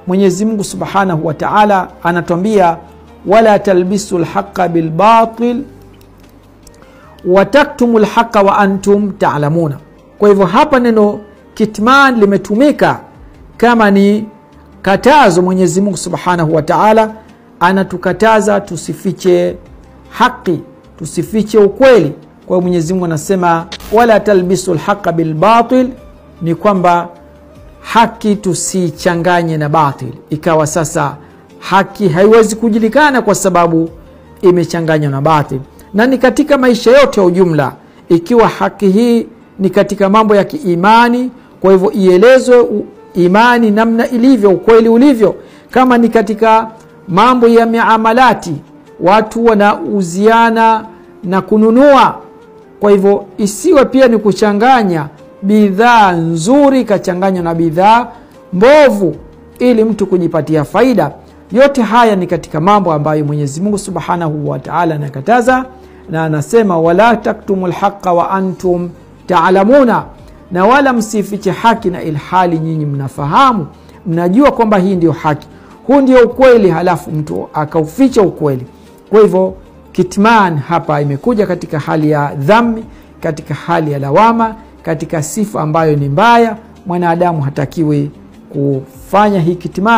Mwenyezi Mungu Subhanahu wa Ta'ala anatuambia wala talbisul haqqa bil batil wa taktumul haqqa wa antum ta'lamuna. Kwa hivyo hapa neno kitman limetumika kama ni katazo. Mwenyezi Mungu Subhanahu wa Ta'ala anatukataza tusifiche haki, tusifiche ukweli. Kwa hiyo Mwenyezi Mungu anasema wala talbisul haqqa bil batil, ni kwamba haki tusichanganye na batil, ikawa sasa haki haiwezi kujulikana kwa sababu imechanganywa na batil. Na ni katika maisha yote ya ujumla, ikiwa haki hii ni katika mambo ya kiimani, kwa hivyo ielezwe imani namna ilivyo, ukweli ulivyo. Kama ni katika mambo ya miamalati, watu wanauziana na kununua, kwa hivyo isiwe pia ni kuchanganya bidhaa nzuri kachanganywa na bidhaa mbovu ili mtu kujipatia faida. Yote haya ni katika mambo ambayo Mwenyezi Mungu Subhanahu wa Ta'ala anakataza, na anasema wala taktumul haqqa wa antum ta'lamuna, na wala msifiche haki na ilhali nyinyi mnafahamu, mnajua kwamba hii ndio haki, huu ndio ukweli, halafu mtu akauficha ukweli. Kwa hivyo kitman hapa imekuja katika hali ya dhambi, katika hali ya lawama, katika sifa ambayo ni mbaya. Mwanadamu hatakiwi kufanya hii kitman.